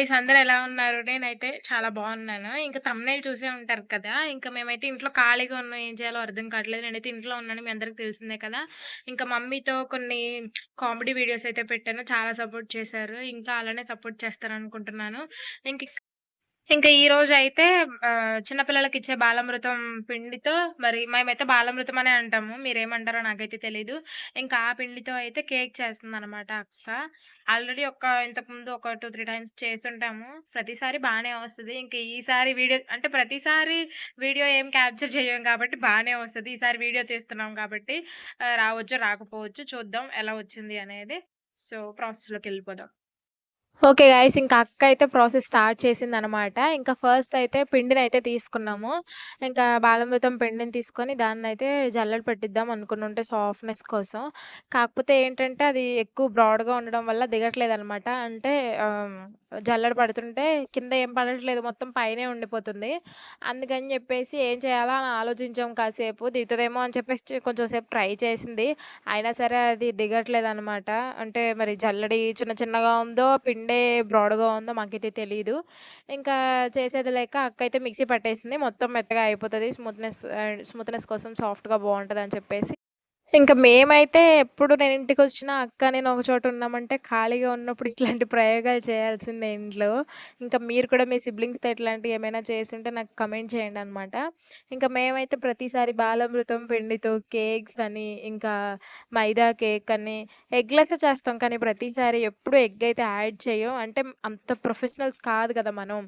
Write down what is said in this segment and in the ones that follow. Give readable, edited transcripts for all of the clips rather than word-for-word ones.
Guys అందరూ ఎలా ఉన్నారు? నేనైతే చాలా బాగున్నాను. ఇంక థంబ్‌నెయిల్ చూసే ఉంటారు కదా! ఇంక మేమైతే ఇంట్లో ఖాళీగా ఉన్నాం. ఏం చేయాలో అర్థం కావట్లేదు. నేనైతే ఇంట్లో ఉన్నాను. మీ అందరికి తెలిసిందే కదా! ఇంకా మమ్మీతో కొన్ని కామెడీ వీడియోస్ అయితే పెట్టాను. చాలా సపోర్ట్ చేశారు. ఇంకా అలానే సపోర్ట్ చేస్తారనుకుంటున్నాను. ఇంక ఇంక ఈరోజైతే చిన్న పిల్లలకిచ్చే బాలామృతం పిండితో మరి మేమైతే బాలామృతం అనే అంటాము. మీరేమంటారో నాకైతే తెలీదు. ఇంకా ఆ పిండితో అయితే కేక్ చేస్తుందనమాట అక్క. ఆల్రెడీ ఇంతకుముందు ఒక 2, 3 టైమ్స్ చేసుంటాము. ప్రతిసారి బానే వస్తది. ఇంక ఈసారి వీడియో అంటే ప్రతిసారి వీడియో ఏం క్యాప్చర్ చెయ్యం కాబట్టి బానే వస్తది. ఈసారి వీడియో తీస్తున్నాం కాబట్టి రావచ్చు, రాకపోవచ్చు. చూద్దాం ఎలా వచ్చింది అనేది. సో, ప్రాసెస్‌లోకెళ్ళిపోదాం. Okay guys. ఇంకా అక్క అయితే ప్రాసెస్ స్టార్ట్ చేసిందనమాట. ఇంకా ఫస్ట్ అయితే పిండినైతే తీసుకున్నాము. ఇంకా బాలామృతం పిండిని తీసుకొని దాన్నయితే జల్లెడ పట్టిద్దాం అనుకునుంటే సాఫ్ట్‌నెస్ కోసం. కాకపోతే ఏంటంటే అది ఎక్కువ బ్రాడ్‌గా ఉండడం వల్ల దిగట్లేదనమాట. అంటే జల్లెడ పడుతుంటే కింద ఏం పడట్లేదు. మొత్తం పైనే ఉండిపోతుంది. అందుకని జెప్పేసి ఏం చేయాలా అని ఆలోచించాం కాసేపు. దిగుతదేమో అని చెప్పేసి కొంచెం సేపు ట్రై చేసింది. అయినా సరే అది దిగట్లేదనమాట. అంటే మరి జల్లెడి చిన్న చిన్నగా ఉందో, పిండే బ్రాడ్‌గా ఉందో మాకైతే తెలీదు. ఇంకా చేసేది లేక అక్కయితే మిక్సీ పట్టేసింది. మొత్తం మెత్తగా అయిపోతది. స్మూత్‌నెస్ కోసం సాఫ్ట్‌గా బావుంటదని చెప్పేసి. ఇంక మేమైతే ఎప్పుడు నేను ఇంటికొచ్చినా అక్క, నేను ఒక చోట ఉన్నామంటే ఖాళీగా ఉన్నప్పుడు ఇట్లాంటి ప్రయోగాలు చేయాల్సిందే ఇంట్లో. ఇంకా మీరు కూడా మీ సిబ్లింగ్స్‌తో ఇట్లాంటివి ఏమైనా చేసుంటే నాకు కమెంట్ చేయండనమాట. ఇంకా మేమైతే ప్రతిసారి బాలామృతం పిండితో కేక్స్ అని, ఇంకా మైదా కేక్ అని, ఎగ్‌లెస్సే చేస్తాం. కానీ ప్రతిసారి ఎప్పుడు ఎగ్ అయితే యాడ్ చెయ్యం. అంటే అంత ప్రొఫెషనల్స్ కాదు కదా మనం.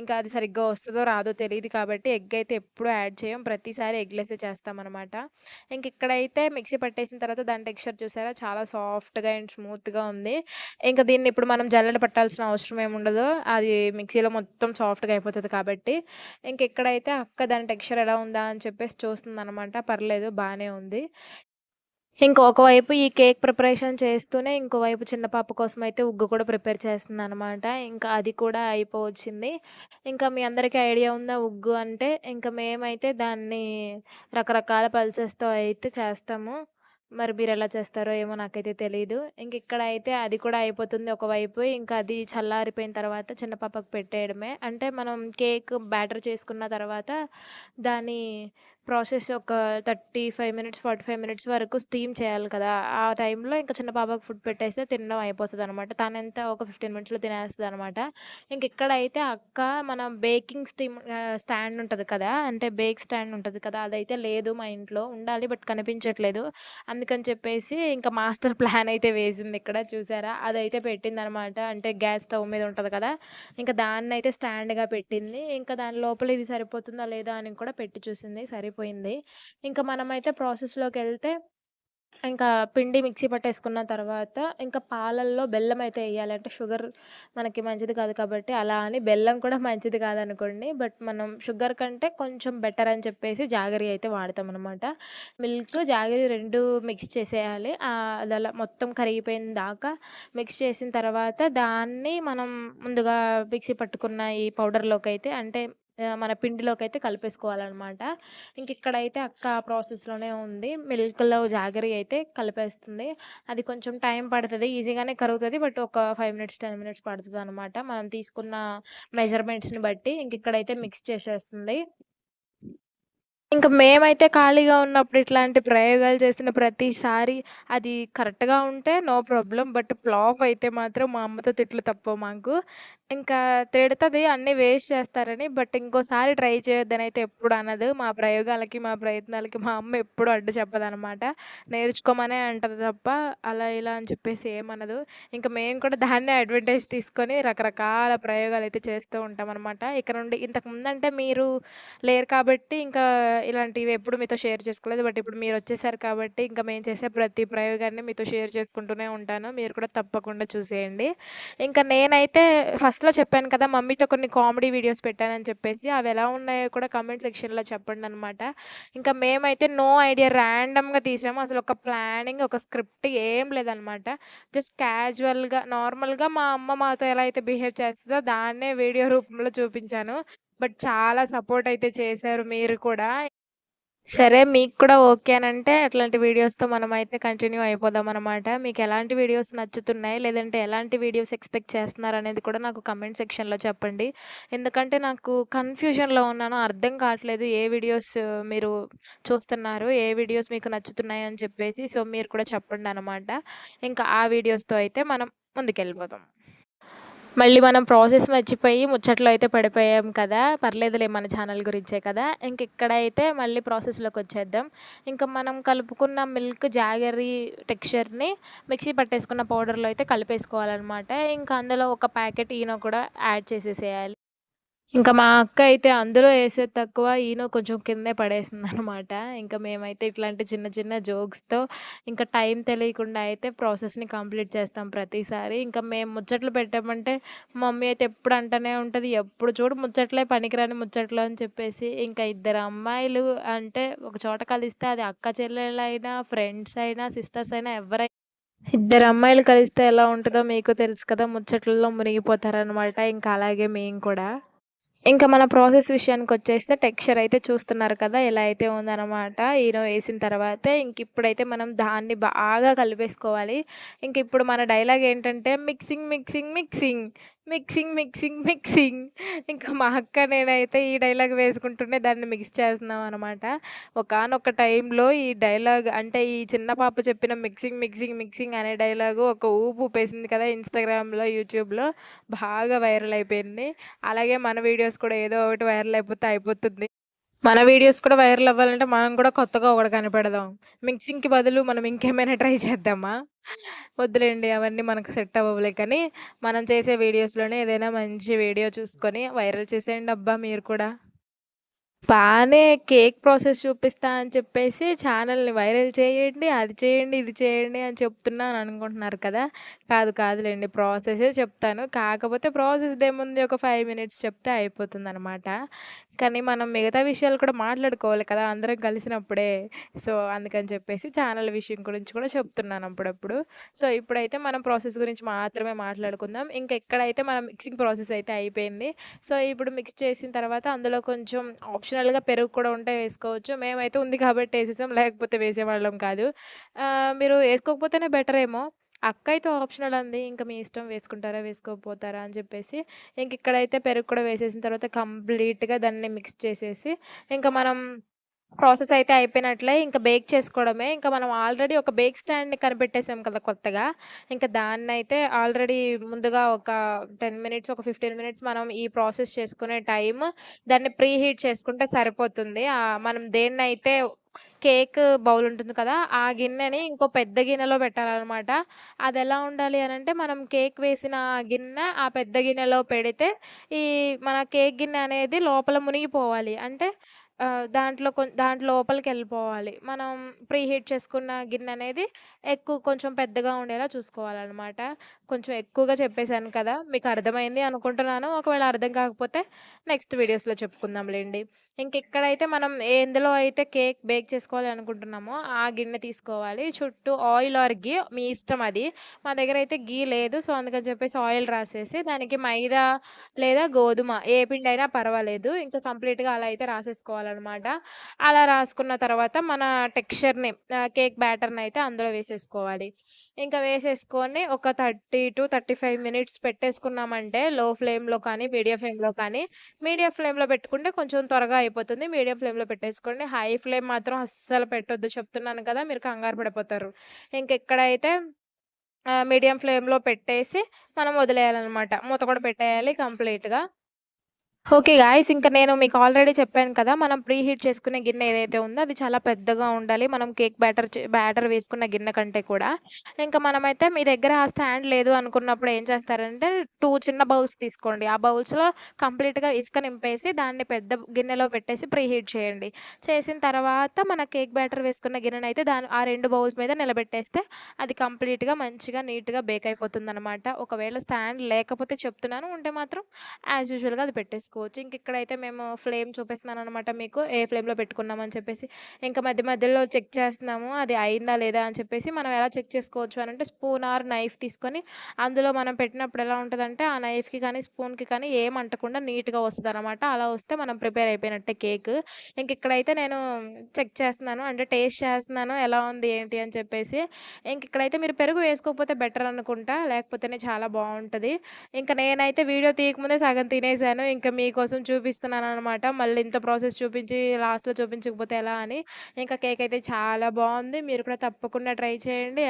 ఇంకా అది సరిగ్గా వస్తదో రాదో తెలీదు కాబట్టి ఎగ్ అయితే ఎప్పుడు యాడ్ చేయం. ప్రతిసారి ఎగ్‌లెస్సే చేస్తామనమాట. ఇంకిక్కడైతే మిక్సీ పట్టేసిన తర్వాత దాని టెక్స్చర్ చూసారా? చాలా సాఫ్ట్‌గా అండ్ స్మూత్‌గా ఉంది. ఇంక దీన్ని ఇప్పుడు మనం జల్లెడ పట్టాల్సిన అవసరం ఏముండదు. అది మిక్సీలో మొత్తం సాఫ్ట్‌గా అయిపోతది కాబట్టి. ఇంకిక్కడైతే అక్క దాని టెక్స్చర్ ఎలా ఉందా అని చెప్పేసి చూస్తుందనమాట. పర్లేదు బానే ఉంది. ఒకవైపు ఈ కేక్ ప్రిపరేషన్ చేస్తూనే, ఇంకోవైపు చిన్న పాప కోసమయితే ఉగ్గు కూడా ప్రిపేర్ చేస్తుందనమాట. ఇంకా అది కూడా అయిపోవచ్చింది. ఇంకా మీ అందరికీ ఐడియా ఉందా ఉగ్గు అంటే? ఇంక మేమైతే దాన్ని రకరకాల పల్సెస్‌తో అయితే చేస్తాము. మరి మీరెలా చేస్తారో ఏమో నాకైతే తెలీదు. ఇంకిక్కడైతే అది కూడా అయిపోతుంది ఒకవైపు. ఇంకా అది చల్లారిపోయిన తర్వాత చిన్న పాపకి పెట్టేయడమే. అంటే మనం కేక్ బ్యాటర్ చేసుకున్న తర్వాత దాని ప్రాసెస్ ఒక 35 మినిట్స్, 45 మినిట్స్ వరకు స్టీమ్ చేయాలి కదా! ఆ టైంలో ఇంక చిన్న పాపకి ఫుడ్ పెట్టేస్తే తినడం అయిపోతదనమాట. తనంతా ఒక 15 మినిట్స్‌లో తినేస్తదనమాట. ఇంకిక్కడైతే అక్క మన బేకింగ్ స్టాండ్ ఉంటది కదా! అంటే బేక్ స్టాండ్ ఉంటది కదా! అదైతే లేదు మా ఇంట్లో. ఉండాలి బట్ కనిపించట్లేదు. అందుకని చెప్పేసి ఇంక మాస్టర్ ప్లాన్ అయితే వేసిందిక్కడ చూసారా? అదైతే పెట్టిందనమాట. అంటే గ్యాస్ స్టవ్ మీద ఉంటది కదా! ఇంక దాన్నయితే స్టాండ్‌గా పెట్టింది. ఇంకా దాని లోపల ఇది సరిపోతుందా లేదా అని కూడా పెట్టి చూసింది. సరిపోయింది. ఇంక మనమైతే ప్రాసెస్‌లోకెళ్తే ఇంకా పిండి మిక్సీ పట్టేసుకున్న తర్వాత, ఇంకా పాలల్లో బెల్లమైతే ఎయ్యాలి. అంటే షుగర్ మనకి మంచిది కాదు కాబట్టి, అలా అని బెల్లం కూడా మంచిది కాదనుకోండి. బట్ మనం షుగర్ కంటే కొంచెం బెటర్ అని చెప్పేసి జాగరి అయితే వాడతామనమాట. మిల్క్, జాగరి 2 మిక్స్ చేసేయాలి. అదలా మొత్తం కరిగిపోయిన దాకా మిక్స్ చేసిన తర్వాత, దాన్ని మనం ముందుగా మిక్సీ పట్టుకున్న ఈ పౌడర్‌లోకైతే అంటే మన పిండిలోకైతే కలిపేసుకోవాలనమాట. ఇంకిక్కడైతే అక్క ఆ ప్రాసెస్‌లోనే ఉంది. మిల్క్‌లో జాగరి అయితే కలిపేస్తుంది. అది కొంచెం టైం పడతది. ఈజీగానే కరుగుతది. బట్ ఒక 5 మినిట్స్, 10 మినిట్స్ పడతదనమాట. మనం తీసుకున్న మెజర్‌మెంట్స్‌ని బట్టి. ఇంకిక్కడైతే మిక్స్ చేసేస్తుంది. మేమైతే ఖాళీగా ఉన్నప్పుడు ఇట్లాంటి ప్రయోగాలు చేసిన ప్రతిసారి అది కరెక్ట్‌గా ఉంటే నో ప్రాబ్లమ్. బట్ ఫ్లాప్ అయితే మాత్రం మా అమ్మతో తిట్లు తప్పవు మాకు. ఇంకా తిడతది అన్నీ వేస్ట్ చేస్తారని. బట్ ఇంకోసారి ట్రై చేయొద్దనైతే ఎప్పుడు అనదు. మా ప్రయోగాలకి, మా ప్రయత్నాలకి మా అమ్మ ఎప్పుడు అడ్డు చెప్పదనమాట. నేర్చుకోమనే అంటది తప్ప అలా ఇలా అని చెప్పేసి ఏమనదు. మేము కూడా దాన్నే అడ్వాంటేజ్ తీసుకొని రకరకాల ప్రయోగాలైతే చేస్తూ ఉంటామనమాట. ఇక నుండి ఇంతకుముందంటే మీరు లేరు కాబట్టి ఇలాంటివి ఎప్పుడు మీతో షేర్ చేసుకోలేదు. బట్ ఇప్పుడు మీరొచ్చేసారు కాబట్టి మేము చేసే ప్రతి ప్రయోగాన్ని మీతో షేర్ చేసుకుంటూనే ఉంటాను. మీరు కూడా తప్పకుండా చూసేయండి. నేనైతే ఫస్ట్‌లో చెప్పాను కదా! మమ్మీతో కొన్ని కామెడీ వీడియోస్ పెట్టానని చెప్పేసి. అవెలా ఉన్నాయో కూడా కామెంట్ సెక్షన్‌లో చెప్పండనమాట. మేమైతే నో ఐడియా ర్యాండమ్‌గా తీసాము. అసలొక ప్లానింగ్, ఒక స్క్రిప్ట్ ఏం లేదనమాట. జస్ట్ క్యాజువల్‌గా, నార్మల్‌గా మా అమ్మ మాతో ఎలా అయితే బిహేవ్ చేస్తదో దాన్నే వీడియో రూపంలో చూపించాను. బట్ చాలా సపోర్ట్ అయితే చేశారు మీరు కూడా. సరే మీకు కూడా ఓకే అనంటే అట్లాంటి వీడియోస్‌తో మనమైతే కంటిన్యూ అయిపోదామనమాట. మీకెలాంటి వీడియోస్ నచ్చుతున్నాయి? లేదంటే ఎలాంటి వీడియోస్ ఎక్స్‌పెక్ట్ చేస్తున్నారనేది కూడా నాకు కామెంట్ సెక్షన్‌లో చెప్పండి. ఎందుకంటే నాకు కన్‌ఫ్యూజన్‌లో ఉన్నాను. అర్థం కావట్లేదు ఏ వీడియోస్ మీరు చూస్తున్నారు? ఏ వీడియోస్ మీకు నచ్చుతున్నాయి అని చెప్పేసి. సో, మీరు కూడా చెప్పండనమాట. ఇంకా ఆ వీడియోస్‌తో అయితే మనం ముందుకెళ్ళిపోదాం. మళ్ళీ మనం ప్రాసెస్ మర్చిపోయి ముచ్చట్లో అయితే పడిపోయాం కదా! పర్లేదులే మన ఛానల్ గురించే కదా! ఇక్కడైతే మళ్ళీ ప్రాసెస్‌లోకొచ్చేద్దాం. ఇంకా మనం కలుపుకున్న మిల్క్ జాగరీ టెక్స్చర్‌ని మిక్సీ పట్టేసుకున్న పౌడర్‌లో అయితే కలిపేసుకోవాలనమాట. ఇంకా అందులో ఒక ప్యాకెట్ ఈనో కూడా యాడ్ చేసేసేయాలి. ఇంకా మా అక్క అయితే అందులో ఏసేది తక్కువ. ఈనో కొంచెం కిందే పడేసిందనమాట. ఇంకా మేమైతే ఇట్లాంటి చిన్న చిన్న జోక్స్‌తో ఇంకా టైం తెలియకుండా అయితే ప్రాసెస్‌ని కంప్లీట్ చేస్తాం ప్రతిసారి. ఇంకా మేము ముచ్చట్లు పెట్టామంటే మమ్మీ అయితే ఎప్పుడు అంటనే ఉంటది. ఎప్పుడు చూడు ముచ్చట్లే పనికిరాని ముచ్చట్లు అని చెప్పేసి. ఇంకా ఇద్దరు అమ్మాయిలు అంటే ఒక చోట కలిస్తే అది అక్క చెల్లెళ్ళైనా, ఫ్రెండ్స్ అయినా, సిస్టర్స్ అయినా ఎవ్వరైనా ఇద్దరు అమ్మాయిలు కలిస్తే ఎలా ఉంటదో మీకు తెలుసు కదా! ముచ్చట్లలో మునిగిపోతారనమాట. ఇంకా అలాగే మేము కూడా. ఇంకా మన ప్రాసెస్ విషయానికొచ్చేస్తే టెక్స్చర్ అయితే చూస్తున్నారు కదా! ఎలా అయితే ఉందనమాట. ఈనో ఏసిన తర్వాత ఇంకిప్పుడైతే మనం దాన్ని బాగా కలిపేసుకోవాలి. ఇంకిప్పుడు మన డైలాగ్ ఏంటంటే mixing, mixing, mixing, mixing, mixing, mixing. ఇంకా మా అక్క నేనైతే ఈ డైలాగ్ వేసుకుంటూనే దాన్ని మిక్స్ చేస్తున్నామనమాట. ఒకానొక టైంలో ఈ డైలాగ్ అంటే ఈ చిన్న పాప చెప్పిన మిక్సింగ్, మిక్సింగ్, మిక్సింగ్ అనే డైలాగు ఒక ఊపు ఊపేసింది కదా! ఇన్‌స్టాగ్రామ్‌లో, యూట్యూబ్‌లో బాగా వైరల్ అయిపోయింది. అలాగే మన వీడియోస్ కూడా ఏదో ఒకటి వైరల్ అయిపోతే అయిపోతుంది. మన వీడియోస్ కూడా వైరల్ అవ్వాలంటే మనం కూడా కొత్తగా ఒకటి కనిపెడదాం. మిక్సింగ్‌కి బదులు మనం ఇంకేమైనా ట్రై చేద్దామా? వద్దులేండి అవన్నీ మనకు సెట్ అవ్వవులే కానీ, మనం చేసే వీడియోస్‌లోనే ఏదైనా మంచి వీడియో చూసుకొని వైరల్ చేసేయండబ్బా మీరు కూడా. బానే కేక్ ప్రాసెస్ చూపిస్తా అని చెప్పేసి ఛానల్‌ని వైరల్ చేయండి, అది చేయండి, ఇది చేయండి అని చెప్తున్నాను అనుకుంటున్నారు కదా! కాదులెండి ప్రాసెసే చెప్తాను. కాకపోతే ప్రాసెస్‌దేముంది ఒక 5 మినిట్స్ చెప్తే అయిపోతుందనమాట. కానీ మనం మిగతా విషయాలు కూడా మాట్లాడుకోవాలి కదా! అందరం కలిసినప్పుడే. సో, అందుకని చెప్పేసి ఛానల్ విషయం గురించి కూడా చెప్తున్నాను అప్పుడప్పుడు. సో, ఇప్పుడైతే మనం ప్రాసెస్ గురించి మాత్రమే మాట్లాడుకుందాం. ఇంక ఇక్కడైతే మన మిక్సింగ్ ప్రాసెస్ అయితే అయిపోయింది. సో, ఇప్పుడు మిక్స్ చేసిన తర్వాత అందులో కొంచెం ఆప్షనల్‌గా పెరుగు కూడా ఉంటే వేసుకోవచ్చు. మేమైతే ఉంది కాబట్టి ఏసేసాం. లేకపోతే వేసేవాళ్ళం కాదు. మీరు ఏసుకోకపోతేనే బెటరేమో. అక్క అయితే ఆప్షనల్ అంది. ఇంక మీ ఇష్టం వేసుకుంటారా, వేసుకోకపోతారా అని చెప్పేసి. ఇక్కడైతే పెరుగు కూడా వేసేసిన తర్వాత కంప్లీట్‌గా దాన్ని మిక్స్ చేసేసి, ఇంక మనం ప్రాసెస్ అయితే అయిపోయినట్లే. ఇంక బేక్ చేసుకోవడమే. ఇంక మనం ఆల్రెడీ ఒక బేక్ స్టాండ్‌ని కనిపెట్టేసాం కదా కొత్తగా. ఇంక దాన్నయితే ఆల్రెడీ ముందుగా ఒక 10 మినిట్స్, ఒక 15 మినిట్స్ మనం ఈ ప్రాసెస్ చేసుకునే దాన్ని ప్రీ హీట్ చేసుకుంటే సరిపోతుంది. మనం దేన్నైతే కేక్ బౌల్ ఉంటుంది కదా! ఆ గిన్నెని ఇంకో పెద్ద గిన్నెలో పెట్టాలనమాట. అదెలా ఉండాలి అనంటే, మనం కేక్ వేసిన గిన్నె ఆ పెద్ద గిన్నెలో పెడితే, ఈ మన కేక్ గిన్నె అనేది లోపల మునిగిపోవాలి. అంటే దాంట్లో లోపలికెళ్ళిపోవాలి. మనం ప్రీ హీట్ చేసుకున్న గిన్నెనేది కొంచెం పెద్దగా ఉండేలా చూసుకోవాలనమాట. కొంచెం ఎక్కువగా చెప్పేసాను కదా! మీకు అర్థమైంది అనుకుంటున్నాను. ఒకవేళ అర్థం కాకపోతే నెక్స్ట్ వీడియోస్‌లో చెప్పుకుందాంలెండి. ఇంకిక్కడైతే మనం ఎందులో అయితే కేక్ బేక్ చేసుకోవాలి అనుకుంటున్నామో, ఆ గిన్నె తీసుకోవాలి. చుట్టూ ఆయిల్ ఆర్ ఘీ మీ ఇష్టం అది. మా దగ్గరైతే ఘీ లేదు. సో, అందుకని చెప్పేసి ఆయిల్ రాసేసి దానికి మైదా లేదా గోధుమ ఏ పిండైనా పర్వాలేదు. ఇంకా కంప్లీట్‌గా అలా అయితే రాసేసుకోవాలనమాట. అలా రాసుకున్న తర్వాత మన టెక్స్చర్‌ని కేక్ బ్యాటర్‌నయితే అందులో వేసేసుకోవాలి. ఇంకా వేసేసుకొని ఒక 30-35 మినిట్స్ పెట్టేసుకున్నామంటే లో ఫ్లేమ్‌లో కానీ, మీడియం ఫ్లేమ్‌లో పెట్టుకుంటే కొంచెం త్వరగా అయిపోతుంది. మీడియం ఫ్లేమ్‌లో పెట్టేసుకోండి. హై ఫ్లేమ్ మాత్రం అస్సలు పెట్టొద్దు చెప్తున్నాను కదా! మీరు కంగారు పడిపోతారు. ఇంకెక్కడైతే మీడియం ఫ్లేమ్‌లో పెట్టేసి మనం వదిలేయాలనమాట. మూత కూడా పెట్టేయాలి కంప్లీట్‌గా. Okay guys. ఇంక నేను మీకు ఆల్రెడీ చెప్పాను కదా! మనం ప్రీ హీట్ చేసుకునే గిన్నె ఏదైతే ఉందో అది చాలా పెద్దగా ఉండాలి. మనం కేక్ బ్యాటర్ వేసుకున్న గిన్నె కంటే కూడా. ఇంక మనమైతే మీ దగ్గర ఆ స్టాండ్ లేదు అనుకున్నప్పుడు ఏం చేస్తారంటే 2 చిన్న బౌల్స్ తీసుకోండి. ఆ బౌల్స్‌లో కంప్లీట్‌గా ఇసుక నింపేసి దాన్ని పెద్ద గిన్నెలో పెట్టేసి ప్రీ హీట్ చేయండి. చేసిన తర్వాత మన కేక్ బ్యాటర్ వేసుకున్న గిన్నెనైతే ఆ 2 బౌల్స్ మీద నిలబెట్టేస్తే అది కంప్లీట్‌గా మంచిగా నీట్‌గా బేక్ అయిపోతుందనమాట. ఒకవేళ స్టాండ్ లేకపోతే చెప్తున్నాను. ఉంటే మాత్రం యాజ్ యూజువల్‌గా అది పెట్టేసుకోండి. చేసుకోవచ్చు. ఇక్కడైతే మేము ఫ్లేమ్ చూపిస్తున్నాననమాట మీకు. ఏ ఫ్లేమ్‌లో పెట్టుకున్నామని చెప్పేసి. ఇంకా మధ్య మధ్యలో చెక్ చేస్తున్నాము. అది అయిందా లేదా అని చెప్పేసి మనం ఎలా చెక్ చేసుకోవచ్చు అనంటే స్పూన్ ఆర్ నైఫ్ తీసుకొని అందులో మనం పెట్టినప్పుడు ఎలా ఉంటదంటే ఆ నైఫ్‌కి కానీ, స్పూన్‌కి కానీ ఏం అంటకుండా నీట్‌గా వస్తదనమాట. అలా వస్తే మనం ప్రిపేర్ అయిపోయినట్టే కేక్. ఇక్కడైతే నేను చెక్ చేస్తున్నాను. అంటే టేస్ట్ చేస్తున్నాను. ఎలా ఉంది ఏంటి అని చెప్పేసి. ఇక్కడైతే మీరు పెరుగు వేసుకోకపోతే బెటర్ అనుకుంటా. లేకపోతేనే చాలా బావుంటది. నేనైతే వీడియో తీయకముందే సగం తినేసాను. మీకోసం చూపిస్తున్నాననమాట. మళ్ళీ ఇంత ప్రాసెస్ చూపించి లాస్ట్‌లో చూపించకపోతే ఎలా అని. కేక్ అయితే చాలా బావుంది. మీరు కూడా తప్పకుండా ట్రై చేయండి.